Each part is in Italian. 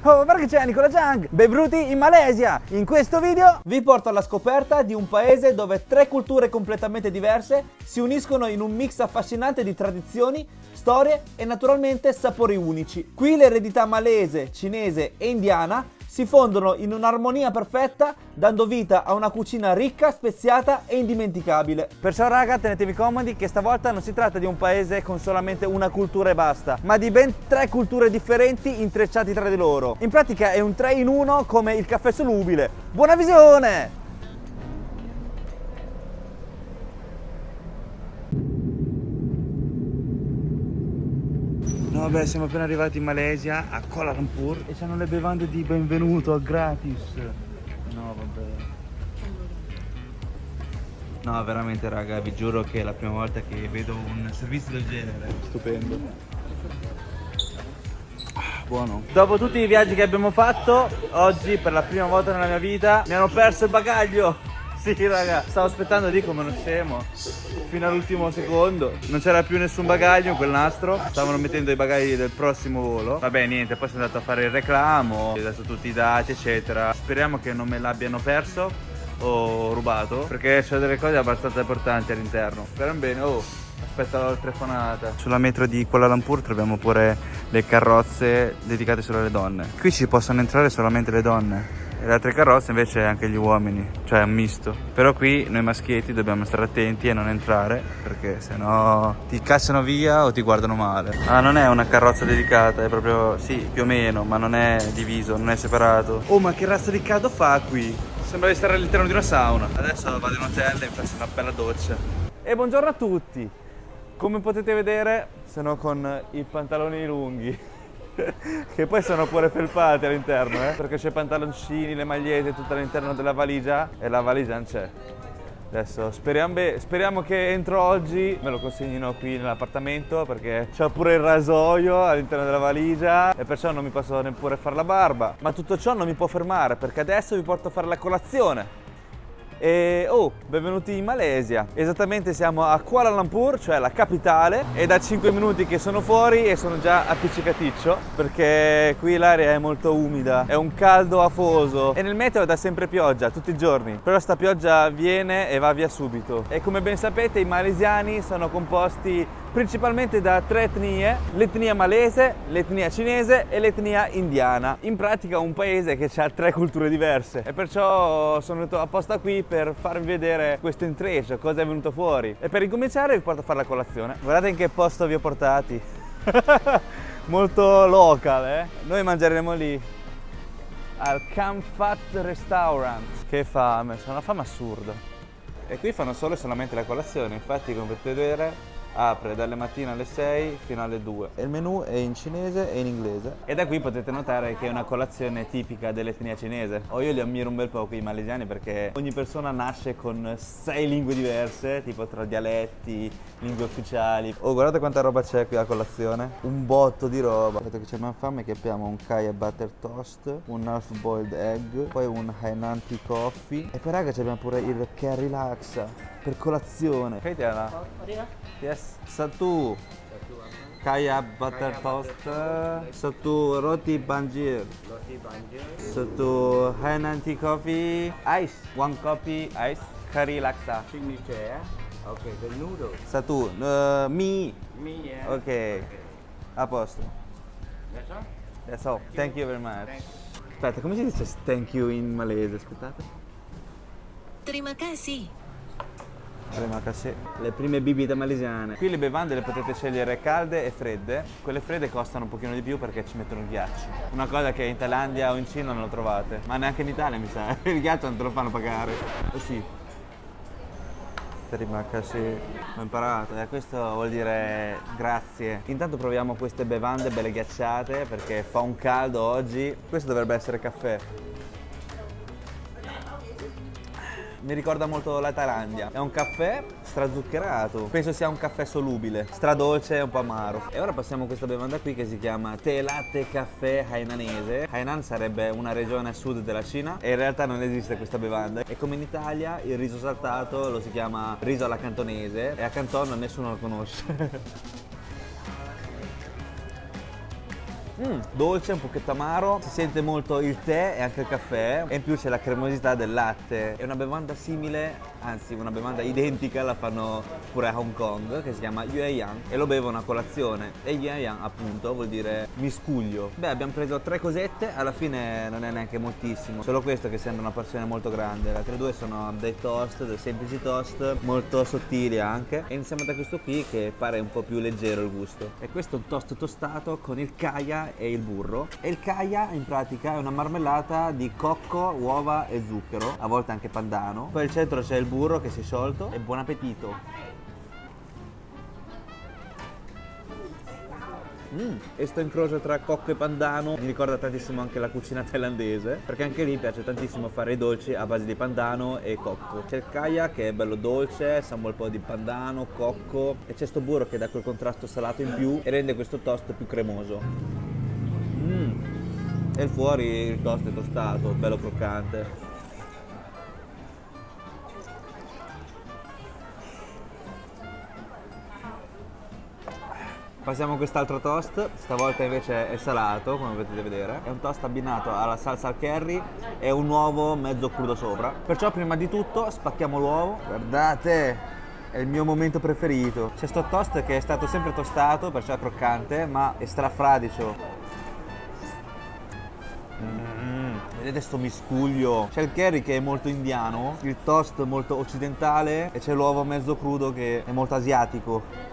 Oh, perché c'è Nicola Jung? Benvenuti in Malesia! In questo video vi porto alla scoperta di un paese dove tre culture completamente diverse si uniscono in un mix affascinante di tradizioni, storie e naturalmente sapori unici. Qui l'eredità malese, cinese e indiana si fondono in un'armonia perfetta, dando vita a una cucina ricca, speziata e indimenticabile. Perciò raga, tenetevi comodi che stavolta non si tratta di un paese con solamente una cultura e basta, ma di ben tre culture differenti intrecciati tra di loro. In pratica è un 3 in 1 come il caffè solubile. Buona visione! No, vabbè, siamo appena arrivati in Malesia, a Kuala Lumpur, e c'hanno le bevande di benvenuto gratis. No, vabbè. No, veramente raga, vi giuro che è la prima volta che vedo un servizio del genere. Stupendo. Buono. Dopo tutti i viaggi che abbiamo fatto, oggi per la prima volta nella mia vita mi hanno perso il bagaglio. Sì raga, stavo aspettando lì come uno scemo fino all'ultimo secondo. Non c'era più nessun bagaglio in quel nastro. Stavano mettendo i bagagli del prossimo volo. Vabbè niente, poi sono andato a fare il reclamo, ho dato tutti i dati eccetera. Speriamo che non me l'abbiano perso o rubato, perché c'è delle cose abbastanza importanti all'interno. Speriamo bene. Oh, aspetta la telefonata. Sulla metro di Kuala Lumpur troviamo pure le carrozze dedicate solo alle donne. Qui ci possono entrare solamente le donne e le altre carrozze invece anche gli uomini, cioè è un misto. Però qui noi maschietti dobbiamo stare attenti a non entrare, perché sennò ti cacciano via o ti guardano male. Ah, non è una carrozza dedicata, è proprio, sì, più o meno, ma non è diviso, non è separato. Oh, ma che razza di caldo fa qui? Sembra di stare all'interno di una sauna. Adesso vado in hotel e mi faccio una bella doccia. E buongiorno a tutti. Come potete vedere sono con i pantaloni lunghi che poi sono pure felpati all'interno, perché c'è i pantaloncini, le magliette, tutto all'interno della valigia e la valigia non c'è. Adesso speriamo che entro oggi me lo consegnino qui nell'appartamento, perché c'è pure il rasoio all'interno della valigia e perciò non mi posso neppure fare la barba. Ma tutto ciò non mi può fermare, perché adesso vi porto a fare la colazione. E oh, benvenuti in Malesia. Esattamente siamo a Kuala Lumpur, cioè la capitale, e da 5 minuti che sono fuori e sono già appiccicaticcio, perché qui l'aria è molto umida, è un caldo afoso e nel meteo dà sempre pioggia tutti i giorni, però sta pioggia viene e va via subito. E come ben sapete i malesiani sono composti principalmente da tre etnie: l'etnia malese, l'etnia cinese e l'etnia indiana. In pratica un paese che ha tre culture diverse, e perciò sono venuto apposta qui per farvi vedere questo intreccio, cosa è venuto fuori. E per incominciare vi porto a fare la colazione. Guardate in che posto vi ho portati. Molto local, Noi mangeremo lì al Kamfat Restaurant. Che fame, c'è una fame assurda. E qui fanno solo e solamente la colazione, infatti come potete vedere apre dalle mattine alle 6 fino alle 2. E il menù è in cinese e in inglese. E da qui potete notare che è una colazione tipica dell'etnia cinese. Io li ammiro un bel po' i malesiani, perché ogni persona nasce con 6 lingue diverse, tipo tra dialetti, lingue ufficiali. Oh, guardate quanta roba c'è qui a colazione. Un botto di roba. Guardate che c'è una fame, che abbiamo un kaya butter toast, un half boiled egg, poi un Hainan tea coffee. E poi raga abbiamo pure il curry laksa per colazione. Che Yes. Satu kaya butter toast, satu roti banjir, satu Hainan tea coffee, ice, one coffee ice, curry laksa. Signature, okay, the noodles. Satu mie. Me, yeah. Ok, a posto. That's all? That's all. Thank you very much. Aspetta, come si dice thank you in malese? Aspettate. Terima kasih. Prima cassè. Le prime bibite malesiane. Qui le bevande le potete scegliere calde e fredde. Quelle fredde costano un pochino di più perché ci mettono il ghiaccio. Una cosa che in Thailandia o in Cina non lo trovate. Ma neanche in Italia mi sa. Il ghiaccio non te lo fanno pagare. Oh sì. Terima kasih. Ho imparato. Questo vuol dire grazie. Intanto proviamo queste bevande belle ghiacciate, perché fa un caldo oggi. Questo dovrebbe essere caffè. Mi ricorda molto la Thailandia. È un caffè strazuccherato. Penso sia un caffè solubile, stradolce e un po' amaro. E ora passiamo a questa bevanda qui che si chiama tè latte caffè hainanese. Hainan sarebbe una regione a sud della Cina e in realtà non esiste questa bevanda. E come in Italia il riso saltato lo si chiama riso alla cantonese e a Canton nessuno lo conosce. Dolce, un pochetto amaro, si sente molto il tè e anche il caffè e in più c'è la cremosità del latte. È una bevanda simile, anzi una bevanda identica la fanno pure a Hong Kong, che si chiama Yueyang e lo bevono a colazione e Yueyang appunto vuol dire miscuglio. Beh, abbiamo preso 3 cosette, alla fine non è neanche moltissimo, solo questo che sembra una porzione molto grande. Le altre 2 sono dei toast, dei semplici toast, molto sottili anche, e iniziamo da questo qui che pare un po' più leggero il gusto. E questo è un toast tostato con il kaya e il burro, e il kaya in pratica è una marmellata di cocco, uova e zucchero, a volte anche pandano. Poi al centro c'è il burro che si è sciolto e buon appetito. E sto incrocio tra cocco e pandano mi ricorda tantissimo anche la cucina thailandese, perché anche lì piace tantissimo fare i dolci a base di pandano e cocco. C'è il kaya che è bello dolce, sa un bel po' di pandano, cocco, e c'è sto burro che dà quel contrasto salato in più e rende questo toast più cremoso. E fuori il toast è tostato, bello croccante. Passiamo a quest'altro toast, stavolta invece è salato, come potete vedere. È un toast abbinato alla salsa al curry e un uovo mezzo crudo sopra. Perciò prima di tutto spacchiamo l'uovo. Guardate, è il mio momento preferito. C'è sto toast che è stato sempre tostato, perciò è croccante, ma è strafradicio. Vedete sto miscuglio? C'è il curry che è molto indiano, il toast molto occidentale e c'è l'uovo mezzo crudo che è molto asiatico.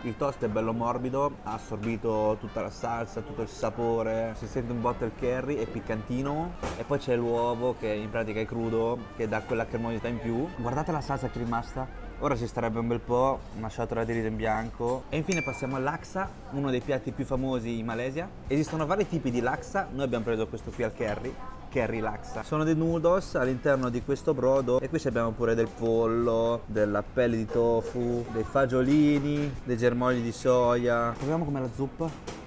Il toast è bello morbido, ha assorbito tutta la salsa, tutto il sapore, si sente un botto il curry, è piccantino e poi c'è l'uovo che in pratica è crudo, che dà quella cremosità in più. Guardate la salsa che è rimasta, ora ci starebbe un bel po', una ciotola di riso in bianco. E infine passiamo al laksa, uno dei piatti più famosi in Malesia. Esistono vari tipi di laksa, noi abbiamo preso questo qui al curry laksa. Sono dei noodles all'interno di questo brodo e qui abbiamo pure del pollo, della pelle di tofu, dei fagiolini, dei germogli di soia. Proviamo com'è la zuppa.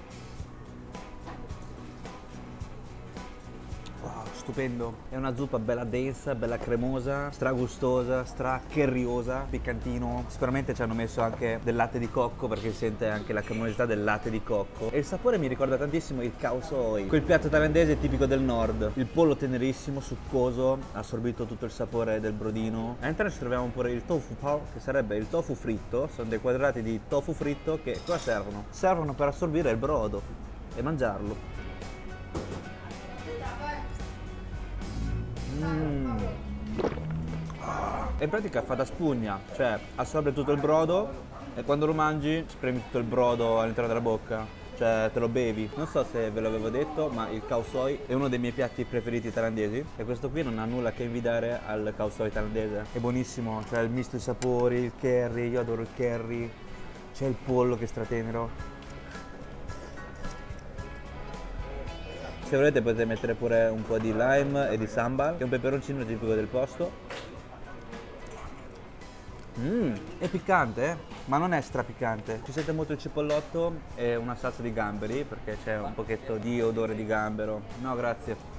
Stupendo, è una zuppa bella densa, bella cremosa, stragustosa, curriosa, piccantino. Sicuramente ci hanno messo anche del latte di cocco perché si sente anche la cremosità del latte di cocco. E il sapore mi ricorda tantissimo il khao soi, quel piatto thailandese tipico del nord. Il pollo tenerissimo, succoso, ha assorbito tutto il sapore del brodino. All'interno ci troviamo pure il tofu pao, che sarebbe il tofu fritto. Sono dei quadrati di tofu fritto che cosa servono? Servono per assorbire il brodo e mangiarlo. E in pratica fa da spugna, cioè assorbe tutto il brodo e quando lo mangi spremi tutto il brodo all'interno della bocca, cioè te lo bevi. Non so se ve l'avevo detto, ma il khao soi è uno dei miei piatti preferiti thailandesi e questo qui non ha nulla a che invidiare al khao soi thailandese. È buonissimo, cioè il misto di sapori, il curry, io adoro il curry, c'è il pollo che è stratenero. Se volete potete mettere pure un po' di lime e di sambal, che è un peperoncino tipico del posto. È piccante, ma non è strapiccante. Ci sente molto il cipollotto e una salsa di gamberi, perché c'è un pochetto di odore di gambero. No, grazie.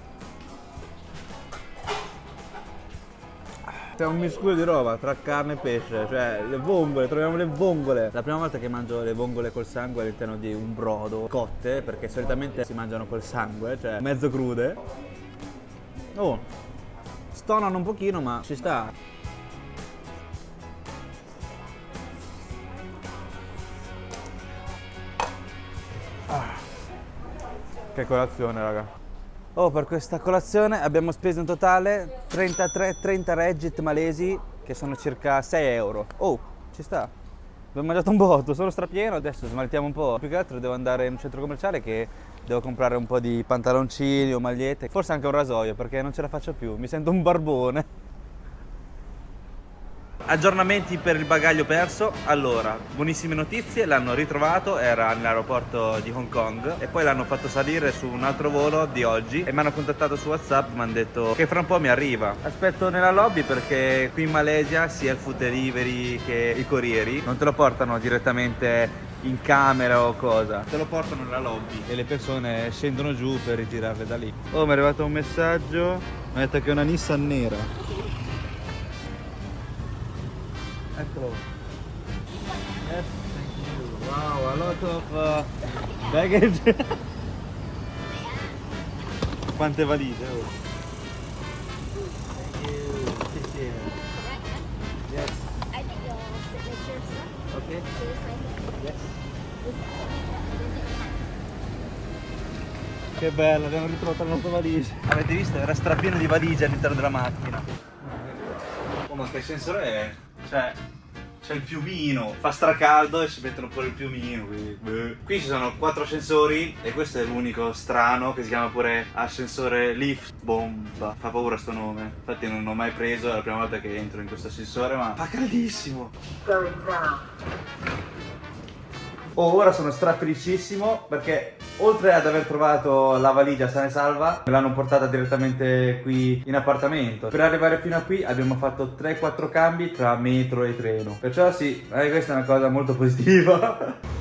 C'è un miscuglio di roba tra carne e pesce, cioè le vongole, troviamo le vongole. La prima volta che mangio le vongole col sangue all'interno di un brodo, cotte, perché solitamente si mangiano col sangue, cioè mezzo crude. Oh, stonano un pochino, ma ci sta. Che colazione, raga. Oh, per questa colazione abbiamo speso in totale 30 reggit malesi, che sono circa 6 euro. Oh, ci sta. Abbiamo mangiato un botto, sono strapieno, adesso smaltiamo un po'. Più che altro devo andare in un centro commerciale che devo comprare un po' di pantaloncini o magliette, forse anche un rasoio perché non ce la faccio più, mi sento un barbone. Aggiornamenti per il bagaglio perso. Allora, buonissime notizie, l'hanno ritrovato, era nell'aeroporto di Hong Kong e poi l'hanno fatto salire su un altro volo di oggi e mi hanno contattato su WhatsApp, mi hanno detto che fra un po' mi arriva. Aspetto nella lobby perché qui in Malesia sia il food delivery che i corrieri non te lo portano direttamente in camera o cosa, te lo portano nella lobby e le persone scendono giù per ritirarle da lì. Oh, mi è arrivato un messaggio, mi ha detto che è una Nissan nera. Eccolo. Yes, thank you. Wow, a lot of Baggage. Quante valigie? Oh. Yes. I think your signature, sir. Okay. So you sign it. Yes. Che bello, abbiamo ritrovato la nostra valigia. Avete visto? Era strapieno di valigie all'interno della macchina. Oh, ma che sensore è? Cioè, c'è il piumino, fa stracaldo e ci mettono pure il piumino. Qui ci sono 4 sensori e questo è l'unico strano che si chiama pure ascensore lift bomba. Fa paura sto nome. Infatti non l'ho mai preso, è la prima volta che entro in questo ascensore, ma fa caldissimo. Oh, ora sono strafelicissimo perché oltre ad aver trovato la valigia sana e salva, me l'hanno portata direttamente qui in appartamento. Per arrivare fino a qui abbiamo fatto 3-4 cambi tra metro e treno. Perciò sì, questa è una cosa molto positiva.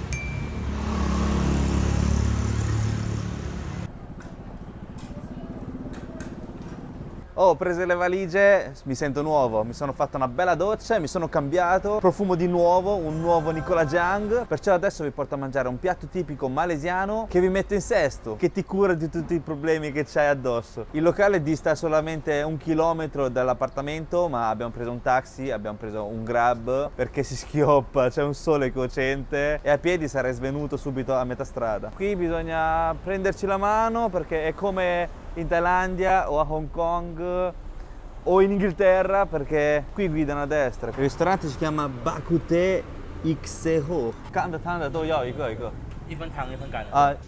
Ho preso le valigie, mi sento nuovo, mi sono fatto una bella doccia, mi sono cambiato, profumo di nuovo, un nuovo Nicola Jang, perciò adesso vi porto a mangiare un piatto tipico malesiano che vi mette in sesto, che ti cura di tutti i problemi che c'hai addosso. Il locale dista solamente 1 chilometro dall'appartamento, ma abbiamo preso un taxi, abbiamo preso un Grab perché si schioppa, c'è un sole cocente e a piedi sarei svenuto subito a metà strada. Qui bisogna prenderci la mano perché è come in Thailandia o a Hong Kong o in Inghilterra, perché qui guidano a destra. Il ristorante si chiama Bakute Xeho.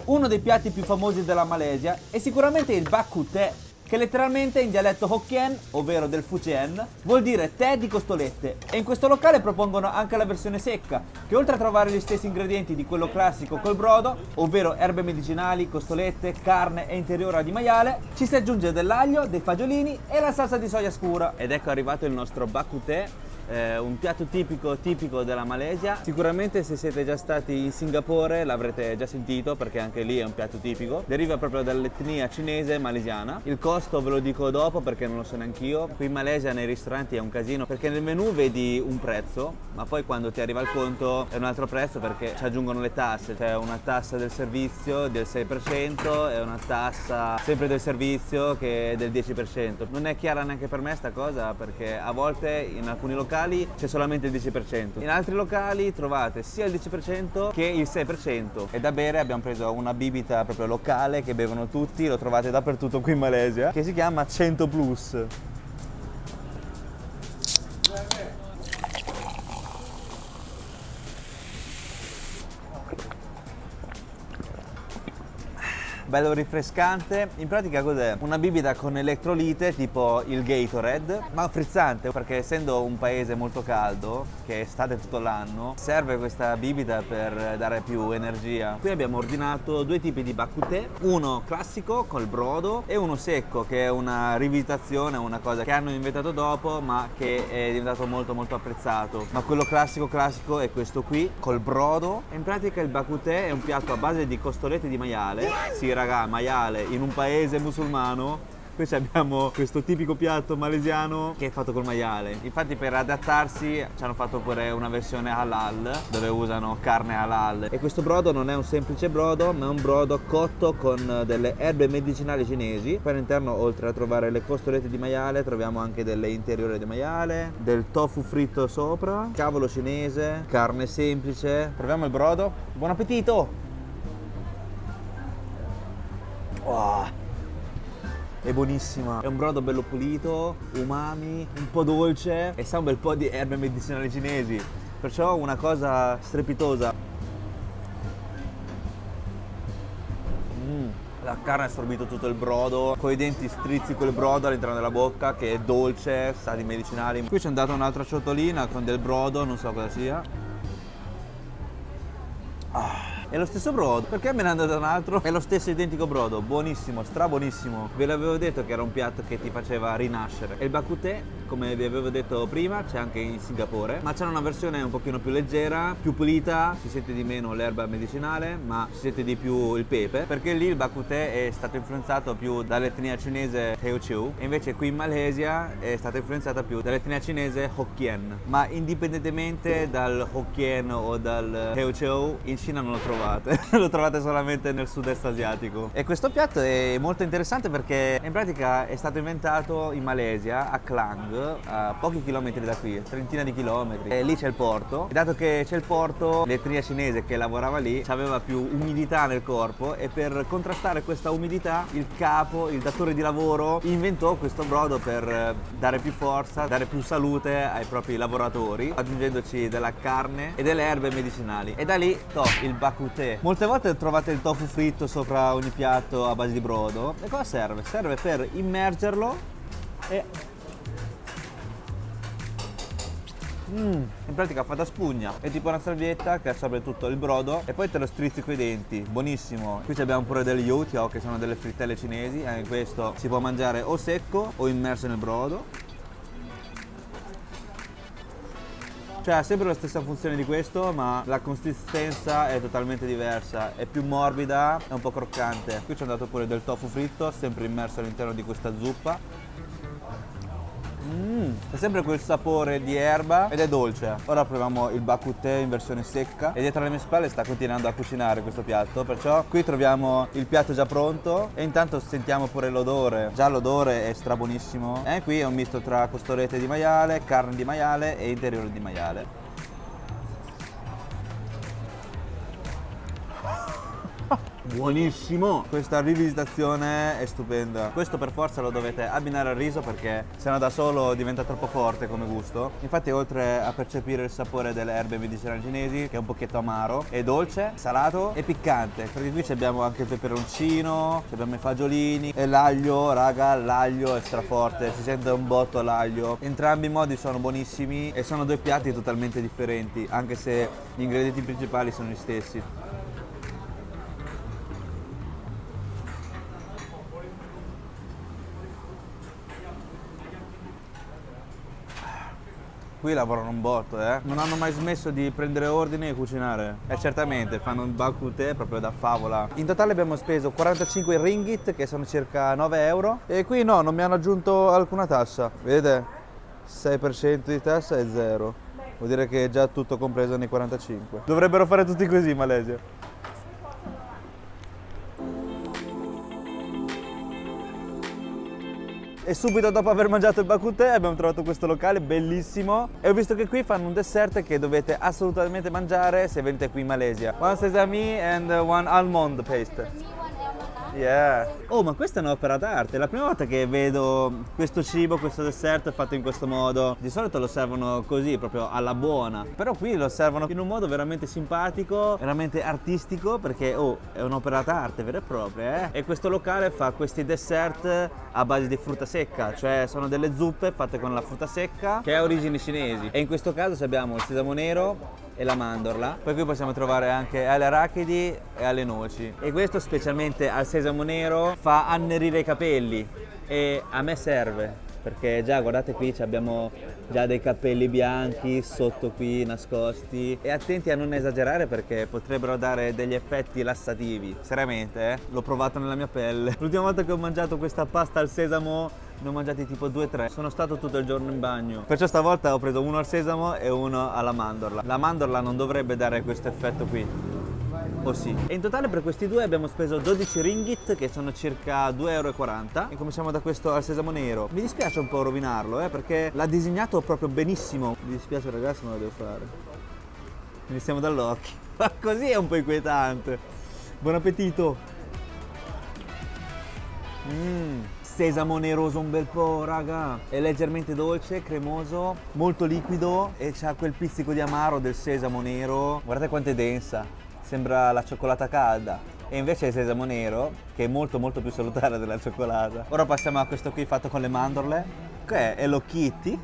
Uno dei piatti più famosi della Malesia è sicuramente il Bakute, che letteralmente in dialetto Hokkien, ovvero del Fujian, vuol dire tè di costolette. E in questo locale propongono anche la versione secca, che oltre a trovare gli stessi ingredienti di quello classico col brodo, ovvero erbe medicinali, costolette, carne e interiora di maiale, ci si aggiunge dell'aglio, dei fagiolini e la salsa di soia scura. Ed ecco arrivato il nostro Bakute, un piatto tipico della Malesia. Sicuramente se siete già stati in Singapore l'avrete già sentito perché anche lì è un piatto tipico. Deriva proprio dall'etnia cinese malesiana. Il costo ve lo dico dopo perché non lo so neanch'io. Qui in Malesia nei ristoranti è un casino perché nel menù vedi un prezzo, ma poi quando ti arriva il conto è un altro prezzo perché ci aggiungono le tasse. C'è una tassa del servizio del 6% e una tassa sempre del servizio che è del 10%. Non è chiara neanche per me sta cosa perché a volte in alcuni locali c'è solamente il 10%, in altri locali trovate sia il 10% che il 6%. E da bere abbiamo preso una bibita proprio locale che bevono tutti, lo trovate dappertutto qui in Malesia, che si chiama 100 Plus. Bello rinfrescante. In pratica cos'è? Una bibita con elettrolite tipo il Gatorade, ma frizzante perché essendo un paese molto caldo, che è estate tutto l'anno, serve questa bibita per dare più energia. Qui abbiamo ordinato 2 tipi di bakute, uno classico col brodo e uno secco, che è una rivisitazione, una cosa che hanno inventato dopo ma che è diventato molto apprezzato. Ma quello classico è questo qui col brodo. In pratica il bakute è un piatto a base di costolette di maiale. Sì raga, maiale in un paese musulmano. Qui abbiamo questo tipico piatto malesiano che è fatto col maiale. Infatti per adattarsi ci hanno fatto pure una versione halal dove usano carne halal. E questo brodo non è un semplice brodo, ma è un brodo cotto con delle erbe medicinali cinesi. Poi all'interno, oltre a trovare le costolette di maiale, troviamo anche delle interiore di maiale, del tofu fritto sopra, cavolo cinese, carne semplice. Proviamo il brodo. Buon appetito! Wow. È buonissima, è un brodo bello pulito, umami, un po' dolce e sa un bel po' di erbe medicinali cinesi, perciò una cosa strepitosa. La carne ha assorbito tutto il brodo, con i denti strizzi quel brodo all'interno della bocca che è dolce, sa di medicinali. Qui ci è andata un'altra ciotolina con del brodo, non so cosa sia. È lo stesso brodo, perché me ne è andato un altro? È lo stesso identico brodo, buonissimo, strabuonissimo. Ve l'avevo detto che era un piatto che ti faceva rinascere. E il bakute come vi avevo detto prima, c'è anche in Singapore, ma c'è una versione un pochino più leggera, più pulita, si sente di meno l'erba medicinale, ma si sente di più il pepe, perché lì il bak kut teh è stato influenzato più dall'etnia cinese Teochew, e invece qui in Malesia è stata influenzata più dall'etnia cinese Hokkien. Ma indipendentemente dal Hokkien o dal Teochew, in Cina non lo trovate, lo trovate solamente nel sud-est asiatico. E questo piatto è molto interessante perché in pratica è stato inventato in Malesia, a Klang, a pochi chilometri da qui, trentina di chilometri, e lì c'è il porto, e dato che c'è il porto, l'etnia cinese che lavorava lì aveva più umidità nel corpo, e per contrastare questa umidità il capo, il datore di lavoro, inventò questo brodo per dare più forza, dare più salute ai propri lavoratori, aggiungendoci della carne e delle erbe medicinali. E da lì il bak kut teh. Molte volte trovate il tofu fritto sopra ogni piatto a base di brodo. E cosa serve? Serve per immergerlo e in pratica fa da spugna, è tipo una salvietta che assorbe tutto il brodo e poi te lo strizzi coi denti, buonissimo. Qui abbiamo pure degli youtiao, che sono delle frittelle cinesi, anche questo si può mangiare o secco o immerso nel brodo. Cioè ha sempre la stessa funzione di questo, ma la consistenza è totalmente diversa, è più morbida, è un po' croccante. Qui ci ho dato pure del tofu fritto, sempre immerso all'interno di questa zuppa. È sempre quel sapore di erba ed è dolce. Ora proviamo il bak kut teh in versione secca, e dietro alle mie spalle sta continuando a cucinare questo piatto, perciò qui troviamo il piatto già pronto e intanto sentiamo pure l'odore. Già l'odore è strabuonissimo. E qui è un misto tra costolette di maiale, carne di maiale e interiore di maiale. Buonissimo! Questa rivisitazione è stupenda. Questo per forza lo dovete abbinare al riso, perché sennò da solo diventa troppo forte come gusto. Infatti, oltre a percepire il sapore delle erbe medicinali cinesi, che è un pochetto amaro, è dolce, salato e piccante, perché qui abbiamo anche il peperoncino, abbiamo i fagiolini e l'aglio. Raga, l'aglio è straforte, si sente un botto l'aglio. Entrambi i modi sono buonissimi e sono due piatti totalmente differenti, anche se gli ingredienti principali sono gli stessi. Qui lavorano un botto, non hanno mai smesso di prendere ordini e cucinare. E certamente fanno un bak kut teh proprio da favola. In totale abbiamo speso 45 ringgit, che sono circa 9 euro. E qui no, non mi hanno aggiunto alcuna tassa. Vedete? 6% di tassa è 0. Vuol dire che è già tutto compreso nei 45. Dovrebbero fare tutti così in Malesia. E subito dopo aver mangiato il bak kut teh abbiamo trovato questo locale bellissimo, e ho visto che qui fanno un dessert che dovete assolutamente mangiare se venite qui in Malesia. One sesame and one almond paste. Yeah. Oh, ma questa è un'opera d'arte, è la prima volta che vedo questo cibo, questo dessert fatto in questo modo. Di solito lo servono così, proprio alla buona, però qui lo servono in un modo veramente simpatico, veramente artistico, perché è un'opera d'arte vera e propria, E questo locale fa questi dessert a base di frutta secca, cioè sono delle zuppe fatte con la frutta secca che ha origini cinesi, e in questo caso abbiamo il sesamo nero e la mandorla. Poi qui possiamo trovare anche alle arachidi e alle noci, e questo specialmente al sesamo nero fa annerire i capelli, e a me serve, perché già guardate qui abbiamo già dei capelli bianchi sotto qui nascosti, e attenti a non esagerare perché potrebbero dare degli effetti lassativi, seriamente, l'ho provato nella mia pelle. L'ultima volta che ho mangiato questa pasta al sesamo ne ho mangiati tipo 2-3, sono stato tutto il giorno in bagno, perciò stavolta ho preso uno al sesamo e uno alla mandorla. La mandorla non dovrebbe dare questo effetto qui, o sì? E in totale per questi due abbiamo speso 12 ringgit, che sono circa 2,40 euro. E cominciamo da questo al sesamo nero. Mi dispiace un po' rovinarlo, perché l'ha disegnato proprio benissimo. Mi dispiace ragazzi, ma lo devo fare. Iniziamo dall'occhio. Così è un po' inquietante. Buon appetito. Sesamo neroso un bel po', raga. È leggermente dolce, cremoso, molto liquido, e c'ha quel pizzico di amaro del sesamo nero. Guardate quanto è densa, sembra la cioccolata calda. E invece è il sesamo nero, che è molto molto più salutare della cioccolata. Ora passiamo a questo qui fatto con le mandorle, che è Hello Kitty.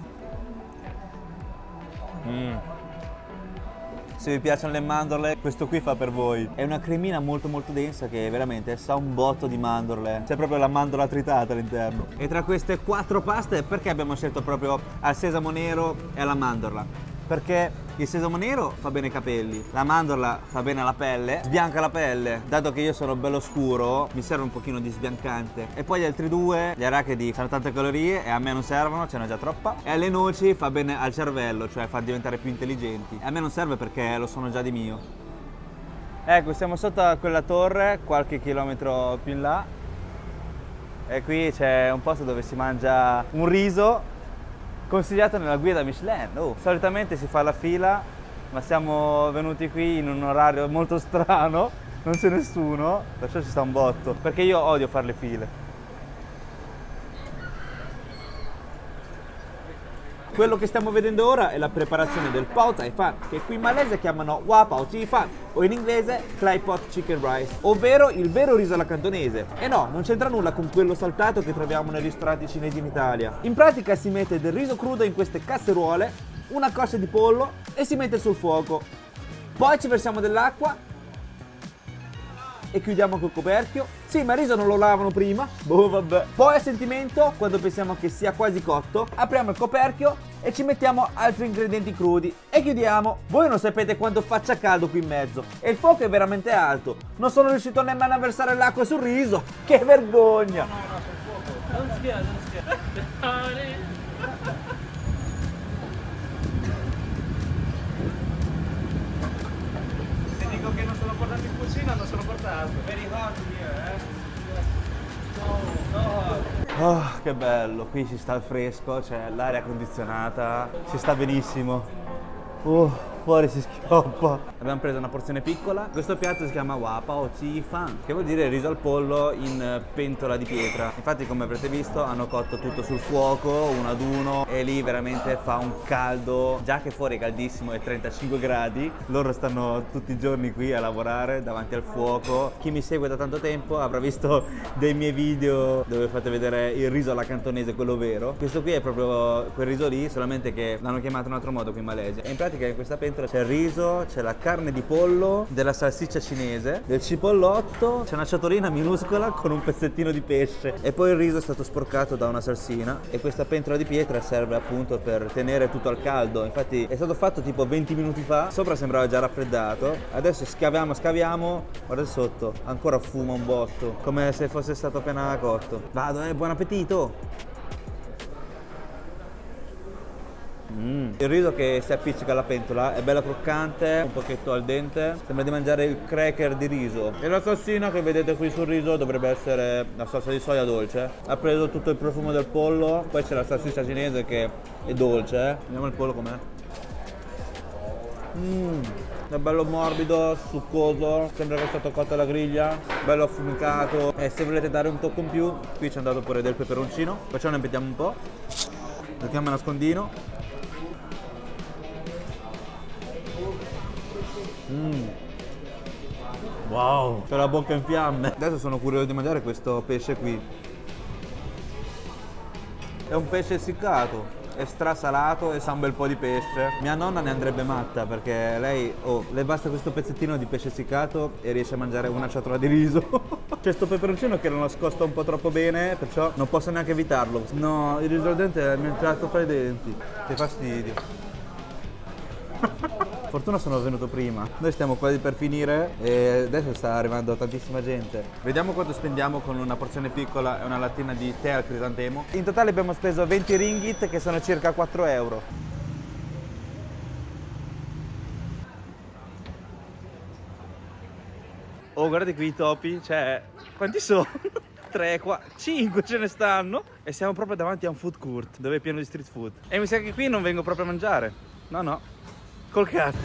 Se vi piacciono le mandorle, questo qui fa per voi. È una cremina molto molto densa che veramente sa un botto di mandorle. C'è proprio la mandorla tritata all'interno. E tra queste 4 paste, perché abbiamo scelto proprio al sesamo nero e alla mandorla? Perché il sesamo nero fa bene ai capelli, la mandorla fa bene alla pelle, sbianca la pelle. Dato che io sono bello scuro, mi serve un pochino di sbiancante. E poi gli altri due, gli arachidi, hanno tante calorie e a me non servono, ce n'è già troppa. E alle noci fa bene al cervello, cioè fa diventare più intelligenti. E a me non serve perché lo sono già di mio. Ecco, siamo sotto a quella torre, qualche chilometro più in là. E qui c'è un posto dove si mangia un riso consigliato nella guida Michelin. Solitamente si fa la fila, ma siamo venuti qui in un orario molto strano, non c'è nessuno, perciò ci sta un botto, perché io odio fare le file. Quello che stiamo vedendo ora è la preparazione del Pao Thai Fan, che qui in malese chiamano Wa Pao Chi Fan, o in inglese Clay Pot Chicken Rice, ovvero il vero riso alla cantonese. E no, non c'entra nulla con quello saltato che troviamo nei ristoranti cinesi in Italia. In pratica si mette del riso crudo in queste casseruole, una coscia di pollo e si mette sul fuoco. Poi ci versiamo dell'acqua e chiudiamo col coperchio. Sì, ma il riso non lo lavano prima. Boh, vabbè. Poi a sentimento, quando pensiamo che sia quasi cotto, apriamo il coperchio e ci mettiamo altri ingredienti crudi e chiudiamo. Voi non sapete quanto faccia caldo qui in mezzo e il fuoco è veramente alto. Non sono riuscito nemmeno a versare l'acqua sul riso. Che vergogna! Non schiera. Se dico che non sono portato in cucina, non sono portato. Very hot here, Oh, che bello, qui si sta al fresco, c'è l'aria condizionata, si sta benissimo. Fuori si schioppa. Abbiamo preso una porzione piccola. Questo piatto si chiama Wa Pao Chi Fan, che vuol dire riso al pollo in pentola di pietra. Infatti, come avrete visto, hanno cotto tutto sul fuoco, uno ad uno, e lì veramente fa un caldo. Già che fuori è caldissimo, è 35 gradi. Loro stanno tutti i giorni qui a lavorare davanti al fuoco. Chi mi segue da tanto tempo avrà visto dei miei video dove fate vedere il riso alla cantonese, quello vero. Questo qui è proprio quel riso lì, solamente che l'hanno chiamato in un altro modo qui in Malesia. E in pratica in questa pentola c'è il riso, c'è la carne di pollo, della salsiccia cinese, del cipollotto, c'è una ciotolina minuscola con un pezzettino di pesce e poi il riso è stato sporcato da una salsina e questa pentola di pietra serve appunto per tenere tutto al caldo. Infatti è stato fatto tipo 20 minuti fa, sopra sembrava già raffreddato, adesso scaviamo, guardate sotto, ancora fuma un botto, come se fosse stato appena cotto. Vado, buon appetito! Il riso che si appiccica alla pentola è bello croccante, un pochetto al dente, sembra di mangiare il cracker di riso. E la salsina che vedete qui sul riso dovrebbe essere la salsa di soia dolce. Ha preso tutto il profumo del pollo, poi c'è la salsiccia cinese che è dolce. Vediamo il pollo com'è. È bello morbido, succoso, sembra che è stato cotto alla griglia, bello affumicato. E se volete dare un tocco in più, qui ci è andato pure del peperoncino. Facciamo, ne mettiamo un po', mettiamo a nascondino. Wow, c'ho la bocca in fiamme. Adesso sono curioso di mangiare questo pesce qui. È un pesce essiccato, è strasalato e sa un bel po' di pesce. Mia nonna ne andrebbe matta perché lei, le basta questo pezzettino di pesce essiccato e riesce a mangiare una ciotola di riso. C'è sto peperoncino che lo nascosta un po' troppo bene, perciò non posso neanche evitarlo. No, il riso al dente mi è entrato fra i denti. Che fastidio. Fortuna sono venuto prima. Noi stiamo quasi per finire e adesso sta arrivando tantissima gente. Vediamo quanto spendiamo con una porzione piccola e una lattina di tè al crisantemo. In totale abbiamo speso 20 ringgit, che sono circa 4 euro. Oh, guardate qui i topi, cioè, quanti sono? 3, 4, 5 ce ne stanno. E siamo proprio davanti a un food court dove è pieno di street food. E mi sa che qui non vengo proprio a mangiare. No. Col cazzo.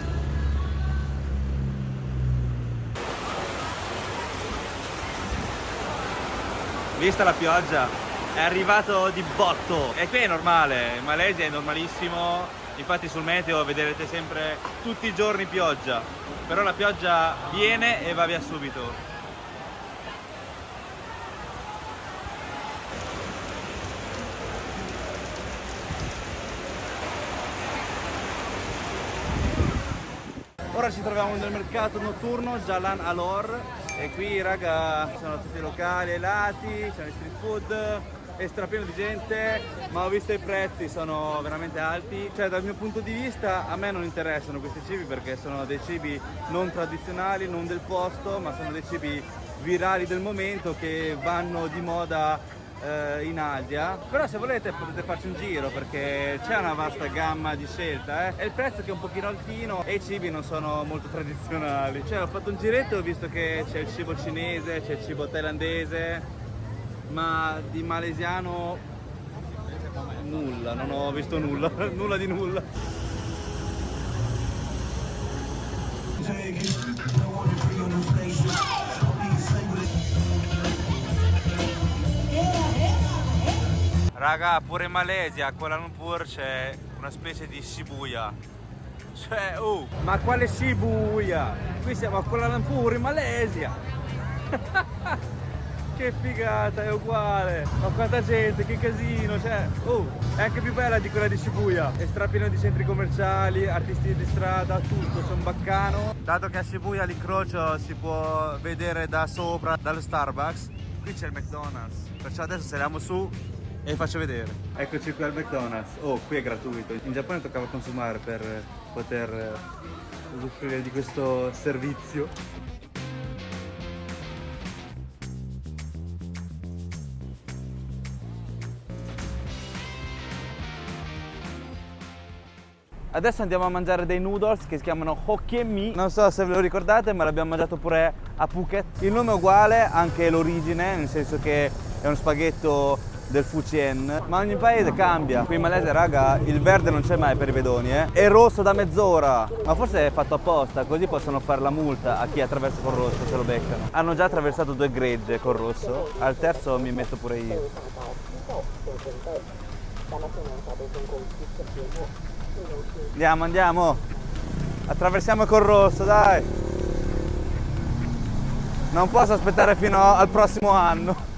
Vista la pioggia, è arrivato di botto. E qui è normale, in Malesia è normalissimo. Infatti sul meteo vedrete sempre tutti i giorni pioggia. Però la pioggia viene e va via subito. Ora ci troviamo nel mercato notturno Jalan Alor e qui raga sono tutti i locali ai lati, sono i street food, è strapieno di gente, ma ho visto i prezzi, sono veramente alti. Cioè dal mio punto di vista a me non interessano questi cibi perché sono dei cibi non tradizionali, non del posto, ma sono dei cibi virali del momento che vanno di moda in Asia. Però se volete potete farci un giro perché c'è una vasta gamma di scelta, e il prezzo che è un pochino altino e i cibi non sono molto tradizionali. Cioè ho fatto un giretto e ho visto che c'è il cibo cinese, c'è il cibo thailandese, ma di malesiano nulla, non ho visto nulla, nulla di nulla. Raga, pure in Malesia, a Kuala Lumpur c'è una specie di Shibuya. Cioè, oh, ma quale Shibuya? Qui siamo a Kuala Lumpur in Malesia. Che figata, è uguale. Ma quanta gente, che casino, cioè, oh, è anche più bella di quella di Shibuya. È strapieno di centri commerciali, artisti di strada, tutto, c'è un baccano. Dato che a Shibuya l'incrocio si può vedere da sopra, dallo Starbucks, qui c'è il McDonald's. Perciò adesso saliamo su e vi faccio vedere. Eccoci qui al McDonald's. Oh, qui è gratuito. In Giappone toccava consumare per poter usufruire di questo servizio. Adesso andiamo a mangiare dei noodles che si chiamano Hokkien Mee. Non so se ve lo ricordate, ma l'abbiamo mangiato pure a Phuket. Il nome è uguale, anche l'origine, nel senso che è uno spaghetto del Fujian, ma ogni paese cambia. Qui in Malesia, raga, il verde non c'è mai per i pedoni, È rosso da mezz'ora, ma forse è fatto apposta, così possono fare la multa a chi attraversa col rosso se lo beccano. Hanno già attraversato 2 gregge col rosso, al terzo mi metto pure io. Andiamo, andiamo. Attraversiamo col rosso, dai. Non posso aspettare fino al prossimo anno.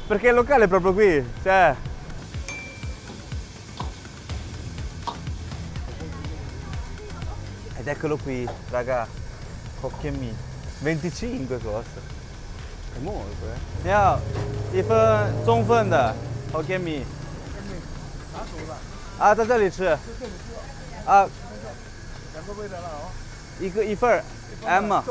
Perché il locale è proprio qui, cioè. Ed eccolo qui, raga. Hokkien Mee. 25 costa. È molto, 你好，一份中份的 Hokkien Mee。啊，在这里吃。啊。一份 M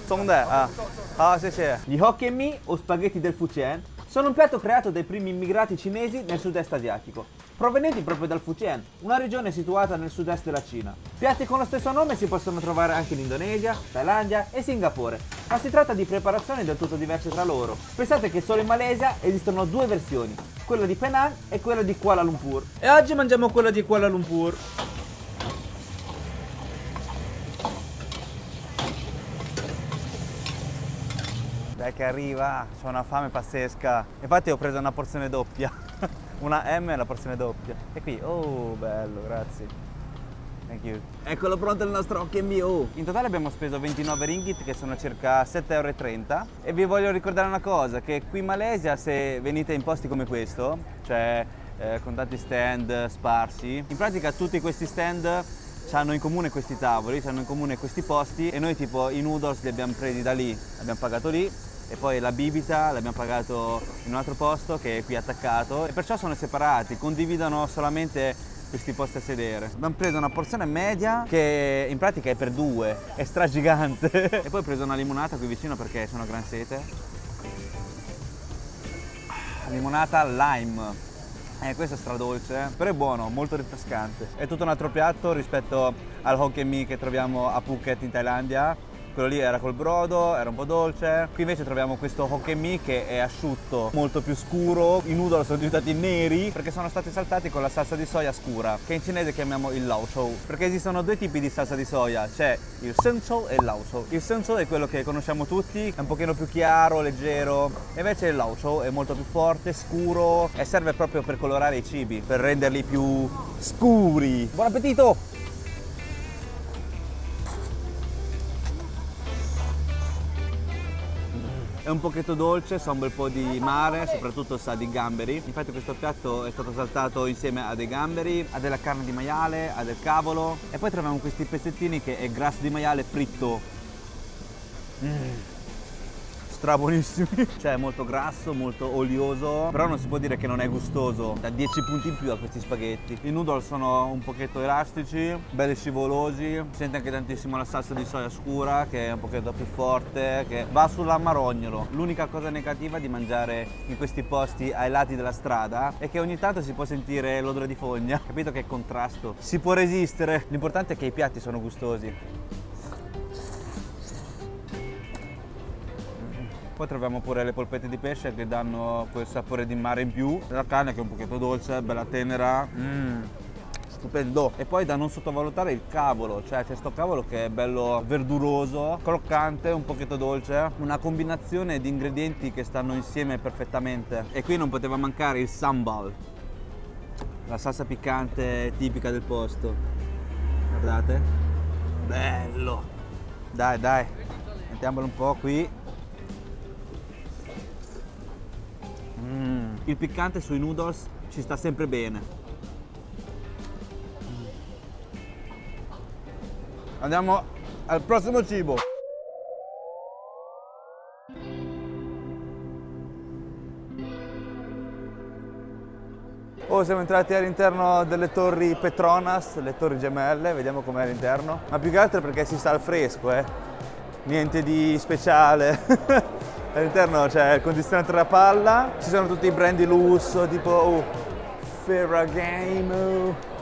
中的啊，好，谢谢。Gli Hokkien Mee o spaghetti del Fujian sono un piatto creato dai primi immigrati cinesi nel sud-est asiatico, provenienti proprio dal Fujian, una regione situata nel sud-est della Cina. Piatti con lo stesso nome si possono trovare anche in Indonesia, Thailandia e Singapore, ma si tratta di preparazioni del tutto diverse tra loro. Pensate che solo in Malesia esistono 2 versioni, quella di Penang e quella di Kuala Lumpur. E oggi mangiamo quella di Kuala Lumpur. Dai che arriva, c'ho una fame pazzesca. Infatti ho preso una porzione doppia. Una M e la porzione doppia. E qui, oh bello, grazie. Thank you. Eccolo pronto il nostro Hokkien Mee. Oh. In totale abbiamo speso 29 ringgit, che sono circa 7,30 €. E vi voglio ricordare una cosa, che qui in Malesia se venite in posti come questo, cioè con tanti stand sparsi, in pratica tutti questi stand hanno in comune questi tavoli, hanno in comune questi posti, e noi tipo i noodles li abbiamo presi da lì, abbiamo pagato lì, e poi la bibita l'abbiamo pagato in un altro posto che è qui attaccato, e perciò sono separati, condividono solamente questi posti a sedere. Abbiamo preso una porzione media che in pratica è per 2, è stragigante. E poi ho preso una limonata qui vicino perché c'è una gran sete. Limonata lime. Questo è stradolce, però è buono, molto rinfrescante. È tutto un altro piatto rispetto al Hokkien Mee che troviamo a Phuket in Thailandia. Quello lì era col brodo, era un po' dolce. Qui invece troviamo questo Hokkien Mee che è asciutto, molto più scuro. I noodles sono diventati neri perché sono stati saltati con la salsa di soia scura, che in cinese chiamiamo il lao shou. Perché esistono 2 tipi di salsa di soia, c'è il senchou e il lao shou. Il senchou è quello che conosciamo tutti, è un pochino più chiaro, leggero. E invece il lao shou è molto più forte, scuro, e serve proprio per colorare i cibi, per renderli più scuri. Buon appetito! è un pochetto dolce, sa un bel po' di mare, soprattutto sa di gamberi. Infatti questo piatto è stato saltato insieme a dei gamberi, a della carne di maiale, a del cavolo e poi troviamo questi pezzettini che è grasso di maiale fritto. Strabuonissimi. Cioè è molto grasso, molto olioso, però non si può dire che non è gustoso. Da 10 punti in più a questi spaghetti. I noodle sono un pochetto elastici, belli scivolosi. Si sente anche tantissimo la salsa di soia scura che è un pochetto più forte, che va sull'amarognolo. L'unica cosa negativa di mangiare in questi posti ai lati della strada è che ogni tanto si può sentire l'odore di fogna. Capito che contrasto? Si può resistere. L'importante è che i piatti sono gustosi. Poi troviamo pure le polpette di pesce che danno quel sapore di mare in più. La carne che è un pochetto dolce, bella tenera. Stupendo. E poi da non sottovalutare il cavolo, cioè c'è sto cavolo che è bello verduroso, croccante, un pochetto dolce. Una combinazione di ingredienti che stanno insieme perfettamente. E qui non poteva mancare il sambal, la salsa piccante tipica del posto. Guardate. Bello. Dai. Mettiamolo un po' qui. Il piccante sui noodles ci sta sempre bene. Andiamo al prossimo cibo. Siamo entrati all'interno delle torri Petronas, le torri gemelle, vediamo com'è all'interno. Ma più che altro perché si sta al fresco, niente di speciale. All'interno c'è il condizionatore a palla, ci sono tutti i brand di lusso tipo Ferragamo,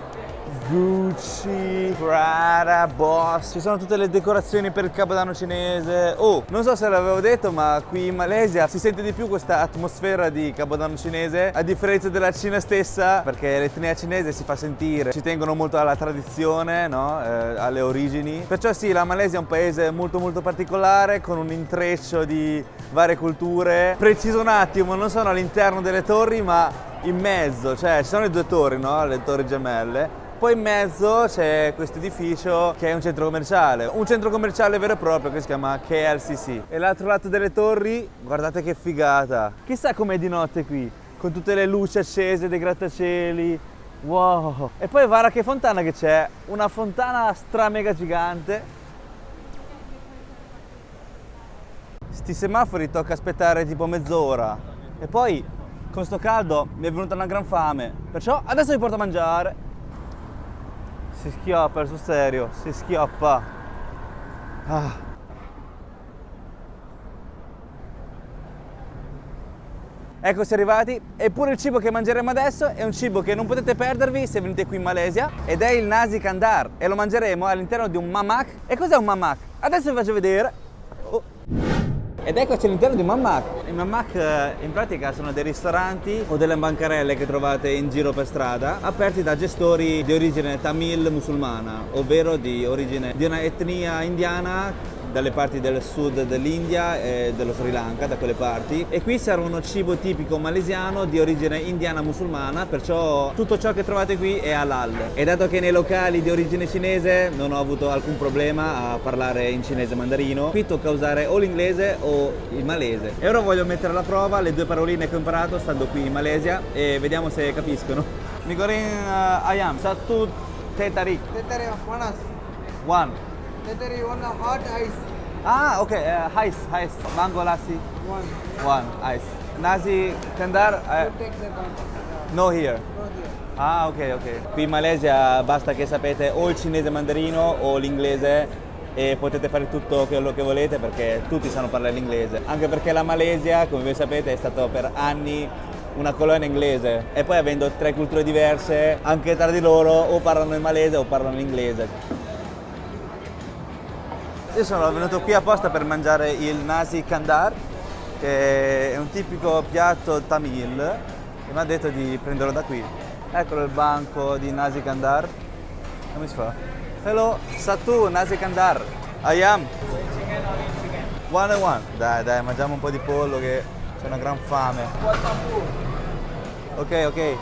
Gucci, Prada, Boss. Ci sono tutte le decorazioni per il Capodanno cinese. Non so se l'avevo detto, ma qui in Malesia si sente di più questa atmosfera di Capodanno cinese, a differenza della Cina stessa, perché l'etnia cinese si fa sentire. Ci tengono molto alla tradizione, no? Alle origini. Perciò sì, la Malesia è un paese molto particolare, con un intreccio di varie culture. Preciso un attimo, non sono all'interno delle torri, ma in mezzo, cioè ci sono le due torri, no? Le torri gemelle. Poi in mezzo c'è questo edificio che è un centro commerciale vero e proprio che si chiama KLCC. E l'altro lato delle torri, guardate che figata. Chissà com'è di notte qui, con tutte le luci accese dei grattacieli. Wow! E poi guarda che fontana che c'è, una fontana stra mega gigante. Sti semafori tocca aspettare tipo mezz'ora. E poi con sto caldo mi è venuta una gran fame, perciò adesso vi porto a mangiare. Si schioppa, sul serio, si schioppa. Eccoci arrivati, eppure il cibo che mangeremo adesso è un cibo che non potete perdervi se venite qui in Malesia ed è il nasi kandar e lo mangeremo all'interno di un mamak. E cos'è un mamak? Adesso vi faccio vedere. Ed eccoci all'interno di un mamak. I mamak in pratica sono dei ristoranti o delle bancarelle che trovate in giro per strada, aperti da gestori di origine tamil musulmana, ovvero di origine di una etnia indiana dalle parti del sud dell'India e dello Sri Lanka, da quelle parti. E qui servono cibo tipico malesiano di origine indiana musulmana, perciò tutto ciò che trovate qui è halal. E dato che nei locali di origine cinese non ho avuto alcun problema a parlare in cinese mandarino, qui tocca usare o l'inglese o il malese. E ora voglio mettere alla prova le due paroline che ho imparato stando qui in Malesia e vediamo se capiscono. Mi goreng ayam, satu teh tarik. Teh tarik panas. One. Teh tarik one hot ice. Ah, ok, ice, mango lassi. One, ice. Nasi kandar, Take the one. no here. Not here. Ah, ok. Qui in Malesia basta che sapete o il cinese mandarino o l'inglese e potete fare tutto quello che volete perché tutti sanno parlare l'inglese. Anche perché la Malesia, come voi sapete, è stata per anni una colonia inglese e poi avendo tre culture diverse, anche tra di loro o parlano il malese o parlano l'inglese. Io sono venuto qui apposta per mangiare il nasi kandar, che è un tipico piatto tamil, e mi ha detto di prenderlo da qui. Eccolo il banco di nasi kandar. Come si fa? Hello, satu nasi kandar. Ayam. One and one. Dai, mangiamo un po' di pollo che c'è una gran fame. Ok.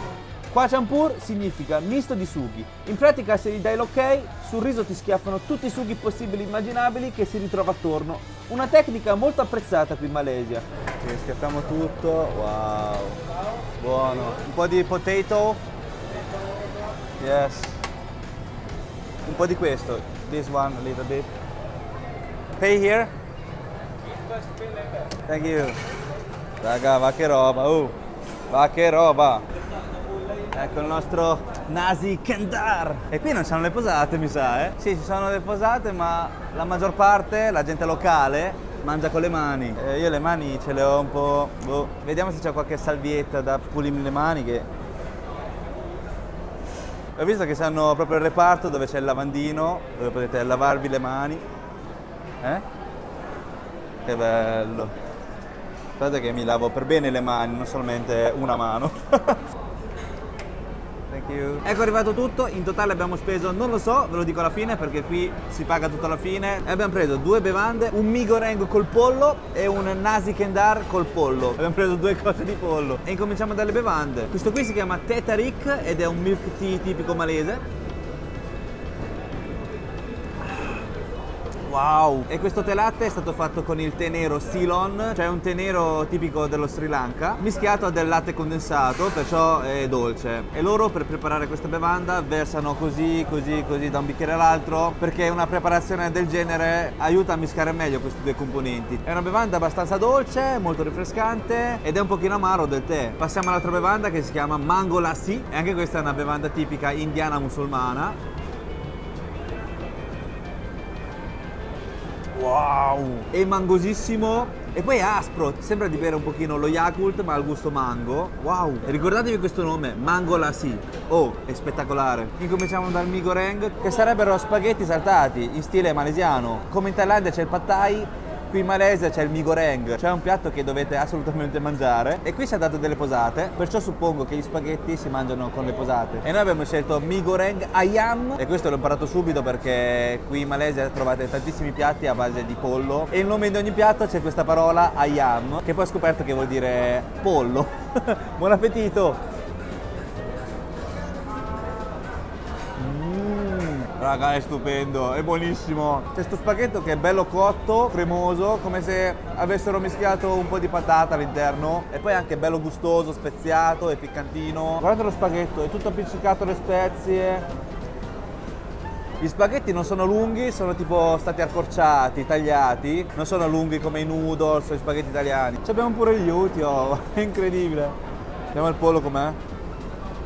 Kwachampur significa misto di sughi. In pratica se gli dai l'ok, sul riso ti schiaffano tutti i sughi possibili e immaginabili che si ritrova attorno. Una tecnica molto apprezzata qui in Malesia. Sì, schiaffiamo tutto, wow, buono. Un po' di potato. Yes. Un po' di questo. This one a little bit. Pay here. Thank you. Raga, va che roba, va che roba. Ecco il nostro Nasi Kandar. E qui non c'hanno le posate, mi sa, eh? Sì, ci sono le posate, ma la maggior parte, la gente locale, mangia con le mani. Io le mani ce le ho un po'... boh. Vediamo se c'è qualche salvietta da pulirmi le mani che... Ho visto che hanno proprio il reparto dove c'è il lavandino, dove potete lavarvi le mani. Che bello. Guardate che mi lavo per bene le mani, non solamente una mano. Thank you. Ecco arrivato tutto, in totale abbiamo speso, non lo so, ve lo dico alla fine perché qui si paga tutto alla fine. E abbiamo preso 2 bevande, un mi goreng col pollo e un nasi kandar col pollo. Abbiamo preso 2 cose di pollo. E incominciamo dalle bevande. Questo qui si chiama Teh Tarik ed è un milk tea tipico malese. Wow! E questo tè latte è stato fatto con il tè nero Ceylon, cioè un tè nero tipico dello Sri Lanka, mischiato a del latte condensato, perciò è dolce. E loro per preparare questa bevanda versano così da un bicchiere all'altro, perché una preparazione del genere aiuta a mischiare meglio questi 2 componenti. È una bevanda abbastanza dolce, molto rinfrescante ed è un pochino amaro del tè. Passiamo all'altra bevanda che si chiama Mango Lassi, e anche questa è una bevanda tipica indiana musulmana. Wow! È mangosissimo e poi è aspro, sembra di bere un pochino lo Yakult ma al gusto mango. Wow! E ricordatevi questo nome, Mango Lassi. Oh, è spettacolare. Incominciamo dal mi goreng, che sarebbero spaghetti saltati in stile malesiano. Come in Thailandia c'è il pad thai, qui in Malesia c'è il mi goreng, cioè un piatto che dovete assolutamente mangiare. E qui ci ha dato delle posate, perciò suppongo che gli spaghetti si mangiano con le posate. E noi abbiamo scelto mi goreng ayam, e questo l'ho imparato subito perché qui in Malesia trovate tantissimi piatti a base di pollo e il nome di ogni piatto c'è questa parola ayam, che poi ho scoperto che vuol dire pollo. Buon appetito! Raga, è stupendo, è buonissimo. C'è sto spaghetto che è bello cotto, cremoso, come se avessero mischiato un po' di patata all'interno. E poi anche bello gustoso, speziato e piccantino. Guardate lo spaghetto, è tutto appiccicato alle spezie. Gli spaghetti non sono lunghi, sono tipo stati accorciati, tagliati. Non sono lunghi come i noodles o gli spaghetti italiani. Ci abbiamo pure gli uti, oh, è incredibile. Vediamo il pollo com'è.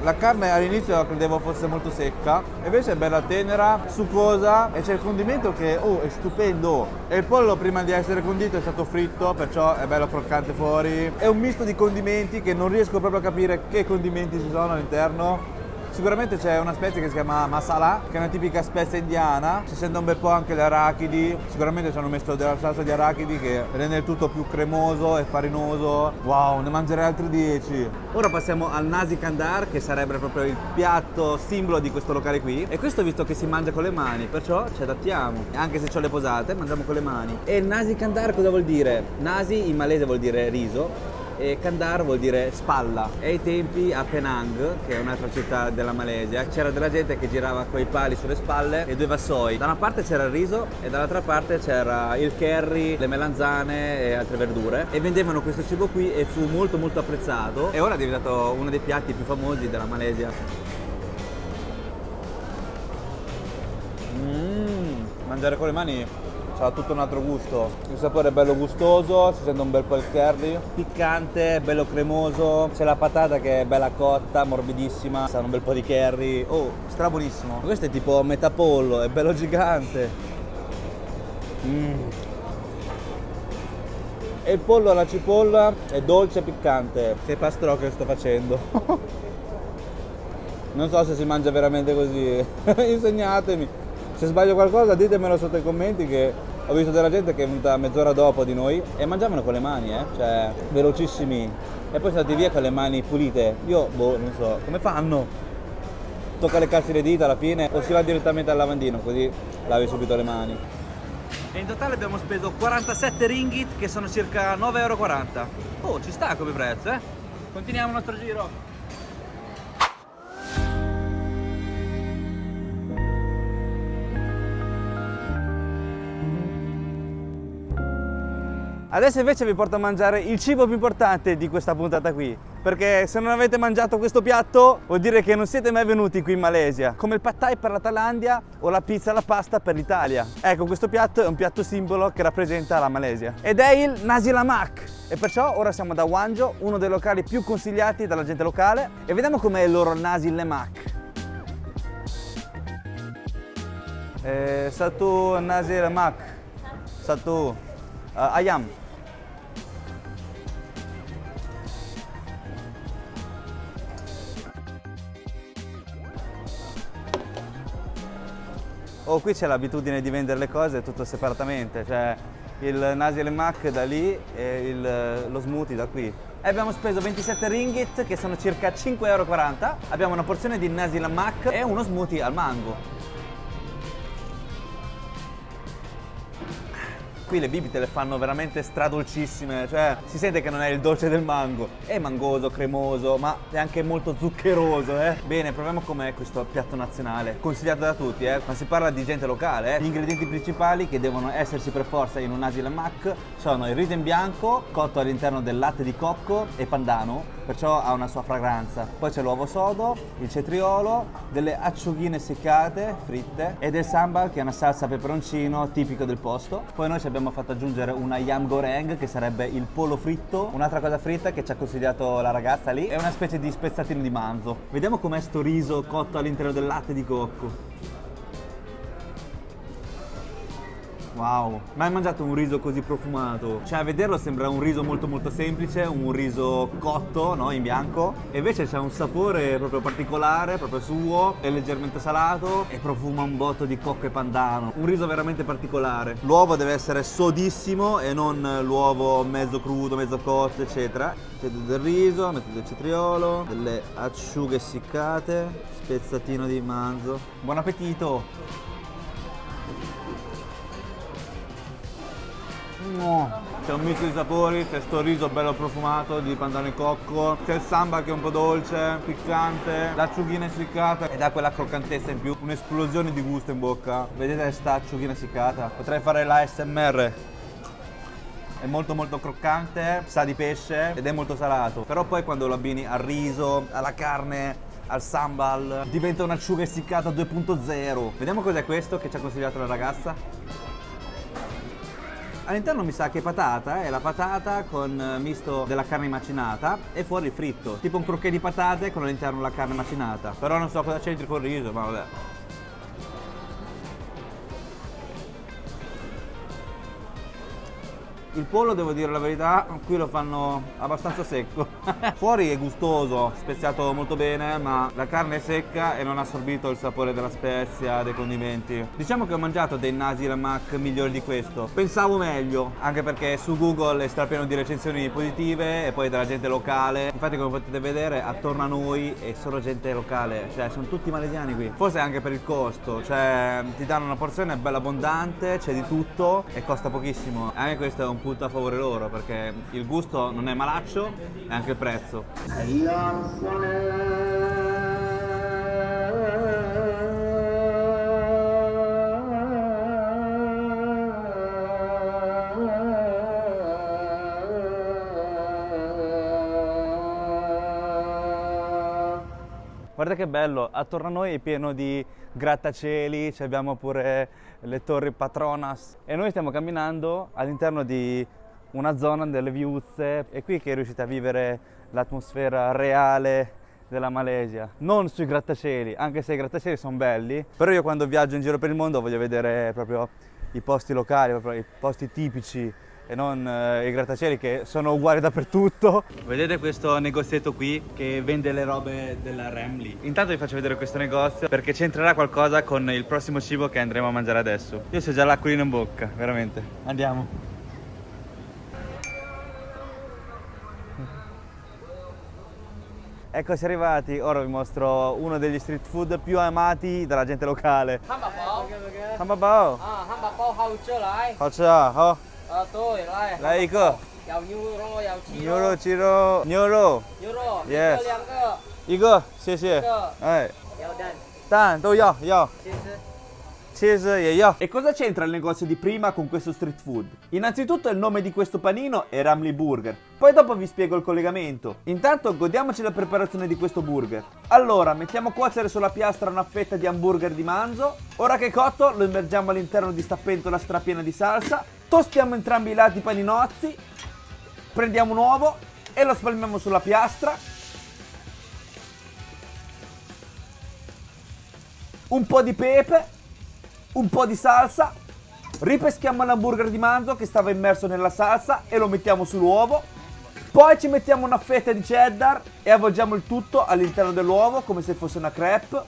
La carne all'inizio credevo fosse molto secca, invece è bella tenera, succosa e c'è il condimento che è stupendo. E il pollo prima di essere condito è stato fritto, perciò è bello croccante fuori. È un misto di condimenti che non riesco proprio a capire che condimenti ci sono all'interno. Sicuramente c'è una spezia che si chiama masala, che è una tipica spezia indiana, si sente un bel po' anche le arachidi, sicuramente ci hanno messo della salsa di arachidi che rende il tutto più cremoso e farinoso. Wow, ne mangerei altri 10. Ora passiamo al nasi kandar, che sarebbe proprio il piatto simbolo di questo locale qui. E questo visto che si mangia con le mani, perciò ci adattiamo. E anche se ho le posate, mangiamo con le mani. E il nasi kandar cosa vuol dire? Nasi in malese vuol dire riso. E Kandar vuol dire spalla. E ai tempi a Penang, che è un'altra città della Malesia, c'era della gente che girava coi pali sulle spalle e 2 vassoi. Da una parte c'era il riso e dall'altra parte c'era il curry, le melanzane e altre verdure. E vendevano questo cibo qui e fu molto molto apprezzato. E ora è diventato uno dei piatti più famosi della Malesia. Mangiare con le mani ha tutto un altro gusto. Il sapore è bello gustoso, si sente un bel po' il curry, piccante, bello cremoso, c'è la patata che è bella cotta, morbidissima, sa un bel po' di curry. Oh, stra buonissimo. Questo è tipo metà pollo, è bello gigante. E il pollo alla cipolla è dolce e piccante. Che pastrò che sto facendo. Non so se si mangia veramente così. Insegnatemi. Se sbaglio qualcosa ditemelo sotto i commenti, che ho visto della gente che è venuta mezz'ora dopo di noi e mangiavano con le mani, cioè velocissimi. E poi sono andati via con le mani pulite. Io, non so, come fanno? Tocca leccarsi le dita alla fine o si va direttamente al lavandino, così lavi subito le mani. E in totale abbiamo speso 47 ringgit, che sono circa 9,40 €. Oh, ci sta come prezzo, Continuiamo il nostro giro. Adesso invece vi porto a mangiare il cibo più importante di questa puntata qui, perché se non avete mangiato questo piatto vuol dire che non siete mai venuti qui in Malesia, come il pad thai per la Thailandia o la pizza alla pasta per l'Italia. Ecco, questo piatto è un piatto simbolo che rappresenta la Malesia ed è il nasi lemak, e perciò ora siamo da Hwangjo, uno dei locali più consigliati dalla gente locale, e vediamo com'è il loro nasi lemak. Satu nasi lemak, satu ayam. Oh, qui c'è l'abitudine di vendere le cose tutto separatamente, cioè il nasi lemak da lì e lo smoothie da qui. E abbiamo speso 27 ringgit, che sono circa 5,40 €. Abbiamo una porzione di nasi lemak e uno smoothie al mango. Qui le bibite le fanno veramente stradolcissime, cioè si sente che non è il dolce del mango, è mangoso, cremoso, ma è anche molto zuccheroso, Bene, proviamo com'è questo piatto nazionale, consigliato da tutti, ma si parla di gente locale, Gli ingredienti principali che devono esserci per forza in un nasi lemak sono il riso in bianco, cotto all'interno del latte di cocco e pandano, perciò ha una sua fragranza. Poi c'è l'uovo sodo, il cetriolo, delle acciughine seccate, fritte, e del sambal, che è una salsa peperoncino tipico del posto. Poi noi ci abbiamo fatto aggiungere una ayam goreng, che sarebbe il pollo fritto. Un'altra cosa fritta che ci ha consigliato la ragazza lì è una specie di spezzatino di manzo. Vediamo com'è sto riso cotto all'interno del latte di cocco. Wow, mai mangiato un riso così profumato? Cioè, a vederlo sembra un riso molto molto semplice, un riso cotto, no, in bianco, e invece c'è un sapore proprio particolare, proprio suo, è leggermente salato e profuma un botto di cocco e pandano. Un riso veramente particolare. L'uovo deve essere sodissimo e non l'uovo mezzo crudo, mezzo cotto, eccetera. Mettete del riso, mettete del cetriolo, delle acciughe essiccate, spezzatino di manzo. Buon appetito! C'è un mix di sapori, c'è sto riso bello profumato di pandano e cocco, c'è il sambal che è un po' dolce, piccante, l'acciughina essiccata e dà quella croccantezza in più, un'esplosione di gusto in bocca. Vedete sta acciughina essiccata? Potrei fare l'ASMR. È molto molto croccante, sa di pesce ed è molto salato, però poi quando lo abbini al riso, alla carne, al sambal, diventa un'acciuga essiccata 2.0. Vediamo cos'è questo che ci ha consigliato la ragazza. All'interno mi sa che è patata, è la patata con misto della carne macinata e fuori il fritto, tipo un crocchè di patate con all'interno la carne macinata, però non so cosa c'entri col riso, ma vabbè. Il pollo, devo dire la verità, qui lo fanno abbastanza secco. Fuori è gustoso, speziato molto bene, ma la carne è secca e non ha assorbito il sapore della spezia, dei condimenti. Diciamo che ho mangiato dei nasi lemak migliori di questo. Pensavo meglio, anche perché su Google è strapieno di recensioni positive e poi della gente locale. Infatti, come potete vedere, attorno a noi è solo gente locale, cioè sono tutti malesiani qui. Forse anche per il costo, cioè ti danno una porzione bella abbondante, c'è di tutto e costa pochissimo. Anche questo è un punto a favore loro, perché il gusto non è malaccio e anche il prezzo. Guarda che bello, attorno a noi è pieno di grattacieli, abbiamo pure le torri Patronas e noi stiamo camminando all'interno di una zona delle viuzze. È qui che riuscite a vivere l'atmosfera reale della Malesia, non sui grattacieli, anche se i grattacieli sono belli, però io quando viaggio in giro per il mondo voglio vedere proprio i posti locali, proprio i posti tipici e non i grattacieli che sono uguali dappertutto. Vedete questo negozietto qui che vende le robe della Remli? Intanto vi faccio vedere questo negozio perché c'entrerà qualcosa con il prossimo cibo che andremo a mangiare adesso. Io c'ho già l'acquolina in bocca, veramente. Andiamo. Eccoci arrivati, ora vi mostro uno degli street food più amati dalla gente locale. Hanbapao. Hanbapao hao chưa lại. Hao chưa, hao. Tôi lại. Lại ý cơ. Giàu euro, giàu chi. Euro, chiro, euro. Euro. Yes. 两个。 一个，谢谢。哎， Giàu đần. 蛋都要。 谢谢。Cheers, yo. E cosa c'entra il negozio di prima con questo street food? Innanzitutto il nome di questo panino è Ramly Burger. Poi dopo vi spiego il collegamento. Intanto godiamoci la preparazione di questo burger. Allora, mettiamo a cuocere sulla piastra una fetta di hamburger di manzo. Ora che è cotto, lo immergiamo all'interno di sta pentola strapiena di salsa. Tostiamo entrambi i lati i paninozzi. Prendiamo un uovo e lo spalmiamo sulla piastra. Un po' di pepe. Un po' di salsa, ripeschiamo l'hamburger di manzo che stava immerso nella salsa e lo mettiamo sull'uovo, poi ci mettiamo una fetta di cheddar e avvolgiamo il tutto all'interno dell'uovo come se fosse una crepe.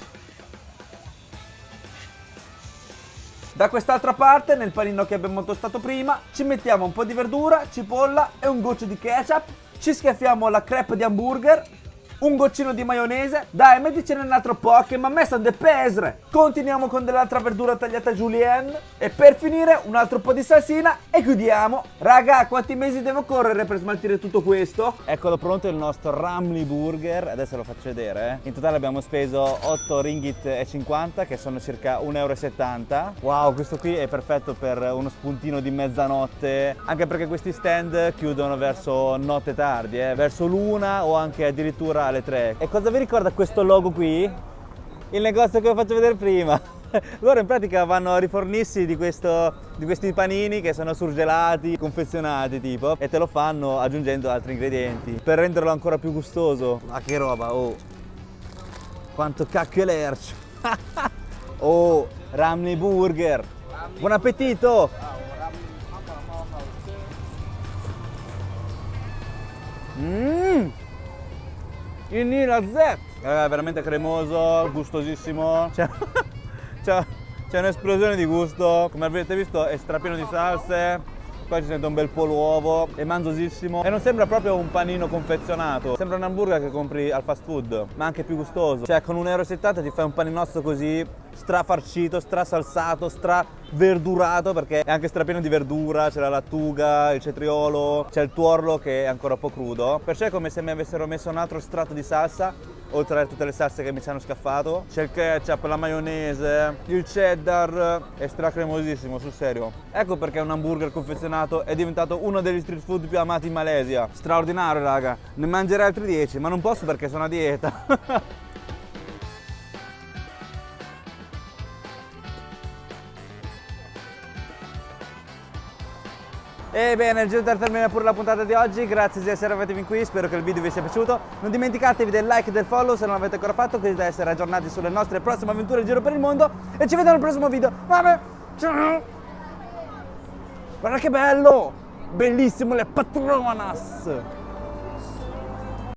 Da quest'altra parte, nel panino che abbiamo tostato prima, ci mettiamo un po' di verdura, cipolla e un goccio di ketchup, ci schiaffiamo la crepe di hamburger, un goccino di maionese, dai metticene un altro po' che ma me sono de pesre. Continuiamo con dell'altra verdura tagliata julienne e per finire un altro po' di salsina e chiudiamo. Raga, quanti mesi devo correre per smaltire tutto questo? Eccolo pronto il nostro Ramly Burger, adesso lo faccio vedere. In totale abbiamo speso 8 ringgit e 50 che sono circa 1,70 euro. Wow, questo qui è perfetto per uno spuntino di mezzanotte, anche perché questi stand chiudono verso notte tardi, verso l'una o anche addirittura alle 3. E cosa vi ricorda questo logo qui? Il negozio che vi faccio vedere prima. Loro in pratica vanno a rifornirsi di questi panini che sono surgelati, confezionati tipo, e te lo fanno aggiungendo altri ingredienti per renderlo ancora più gustoso. Ma che roba, oh! Quanto cacchio è lercio! Oh, Ramly Burger! Buon appetito! Il lazzette! È veramente cremoso, gustosissimo. C'è un'esplosione di gusto. Come avete visto è strapieno di salse. Poi si sente un bel po' l'uovo, è manzosissimo e non sembra proprio un panino confezionato, sembra un hamburger che compri al fast food, ma anche più gustoso. Cioè con 1,70 euro ti fai un paninozzo così strafarcito, strasalsato, straverdurato, perché è anche strapieno di verdura, c'è la lattuga, il cetriolo, c'è il tuorlo che è ancora un po' crudo. Perciò è come se mi avessero messo un altro strato di salsa oltre a tutte le salse che mi ci hanno scaffato. C'è il ketchup, la maionese, il cheddar, è stracremosissimo, sul serio. Ecco perché un hamburger confezionato è diventato uno degli street food più amati in Malesia. Straordinario, raga. Ne mangerei altri 10, ma non posso perché sono a dieta. Ebbene, giunta al termine pure la puntata di oggi, grazie di essere arrivati fin qui, spero che il video vi sia piaciuto. Non dimenticatevi del like e del follow se non l'avete ancora fatto, così da essere aggiornati sulle nostre prossime avventure in giro per il mondo. E ci vediamo al prossimo video. Vabbè, ciao! Guarda che bello! Bellissimo le patronas!